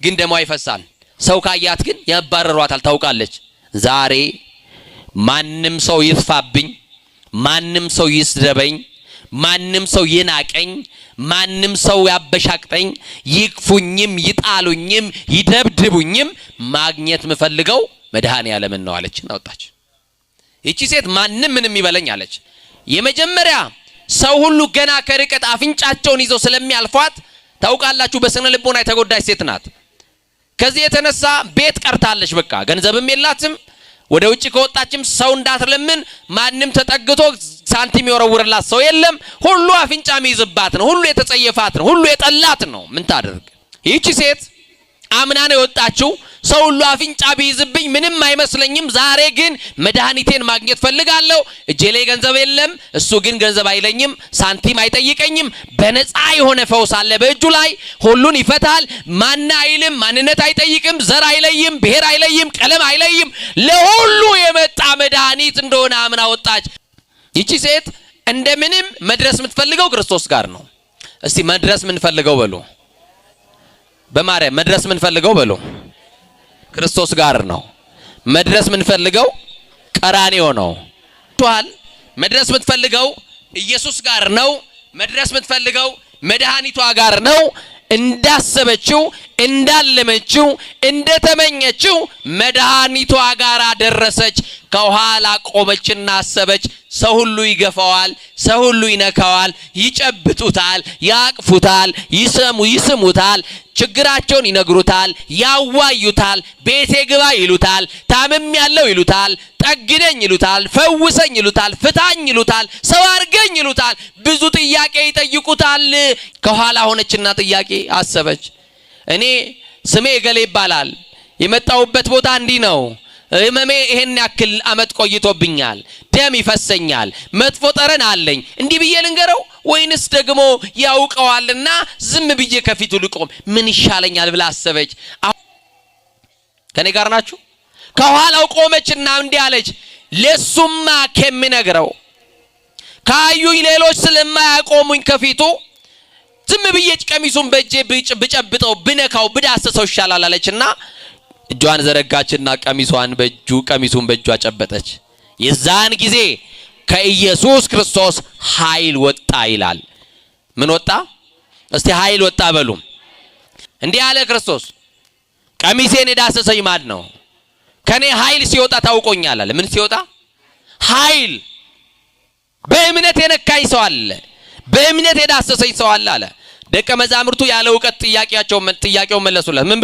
ግን ደሟ ይፈሳል። ሰው ካያት ግን ያባረሯታል ታውቃለች። ዛሬ ማንም ሰው ይጥፋብኝ፣ ማንም ሰው ይስደበኝ፣ ማንም ሰው ይናቀኝ፣ ማንም ሰው ያበሻቅጠኝ፣ ይክፉኝም ይጣሉኝም ይደብድቡኝም ማግኘት ምፈልገው መድኃኔዓለምን ነው አለች። አወጣች። ይቺ ሴት ማንም ምንም ይበለኝ አለች። የመጀመሪያ ሰው ሁሉ ገና ከርቀት አፍንጫቸውን ይዘው ስለሚያልፏት ታውቃላችሁ በስነ ልቦና የተጎዳች ሴት ናት። ከዚህ የተነሳ ቤት ቀርታለች። በቃ ገንዘብም የላትም። ወደ ውጪ ከወጣችም ሰው እንዳትለምን ማንም ተጠግቶ ሳንቲም ይወረውርላት ሰው የለም። ሁሉ አፍንጫ የሚይዝባት ነው። ሁሉ የተጸየፋት ነው። ሁሉ የጠላት ነው። ምን ታደርግ? ይህቺ ሴት አምና ነው የወጣችው። ሰው ሁሉ አፍንጫ ቢይዝብኝ ምንም አይመስለኝም፣ ዛሬ ግን መድኃኒቴን ማግኘት ፈልጋለሁ። እጄ ላይ ገንዘብ የለም፣ እሱ ግን ገንዘብ አይለኝም፣ ሳንቲም አይጠይቀኝም። በነፃ የሆነ ፈውስ አለ በእጁ ላይ። ሁሉን ይፈታል። ማን አይልም፣ ማንነት አይጠይቅም፣ ዘር አይለይም፣ ብሔር አይለይም፣ ቀለም አይለይም። ለሁሉ የመጣ መድኃኒት እንደሆነ አምና ወጣች። ይቺ ሴት እንደምንም መድረስ የምትፈልገው ክርስቶስ ጋር ነው። እስቲ መድረስ የምንፈልገው በሉ። በማርያም መድረስ የምንፈልገው በሉ ክርስቶስ ጋር ነው። መድረስ የምንፈልገው ቀራንዮ ነው። መድረስ የምትፈልገው ኢየሱስ ጋር ነው። መድረስ የምትፈልገው መድኃኒቷ ጋር ነው። እንዳሰበችው እንዳለመችው እንደተመኘችው መድኃኒቷ ጋር ደረሰች። ከኋላ ቆመችና አሰበች። ሰው ሁሉ ይገፋዋል፣ ሰው ሁሉ ይነካዋል፣ ይጨብጡታል፣ ያቅፉታል፣ ይስሙታል፣ ችግራቸውን ይነግሩታል፣ ያዋዩታል፣ ቤቴ ግባ ይሉታል፣ ታምም ያለው ይሉታል፣ ጠግነኝ ይሉታል፣ ፈውሰኝ ይሉታል፣ ፍታኝ ይሉታል፣ ሰው አርገኝ ይሉታል፣ ብዙ ጥያቄ ይጠይቁታል። ከኋላ ሆነችና ጥያቄ አሰበች። እኔ ስሜ ገሌ ይባላል፣ የመጣውበት ቦታ እንዲህ ነው፣ ህመሜ ይሄን ያክል አመት ቆይቶብኛል፣ ደም ይፈሰኛል፣ መጥፎ ጠረን አለኝ፣ እንዲህ ብዬ ልንገረው ወይንስ ደግሞ ያውቀዋልና ዝም ብዬ ከፊቱ ልቆም ምን ይሻለኛል ብላ አሰበች። ከኔ ጋር ናችሁ? ከኋላው ቆመችና እንዲህ አለች፣ ለሱማ ከሚነግረው ካዩኝ ሌሎች ስለማያቆሙኝ ከፊቱ ዝም ብዬ ቀሚሱን በእጄ ብጨብጠው ብነካው ብዳሰሰው ይሻላል አለችና እጇን ዘረጋችና ቀሚሱን በእጇ ጨበጠች። የዛን ጊዜ ከኢየሱስ ክርስቶስ ኃይል ወጣ ይላል። ምን ወጣ? እስቲ ኃይል ወጣ በሉ። እንዲህ አለ ክርስቶስ፣ ቀሚሴን የዳሰሰኝ ማን ነው? ከኔ ኃይል ሲወጣ ታውቆኛል አለ። ምን ሲወጣ? ኃይል። በእምነት የነካኝ ሰው አለ፣ በእምነት የዳሰሰኝ ሰው አለ አለ። ደቀ መዛሙርቱ ያለ ዕውቀት ጥያቄውን መለሱለት። ምን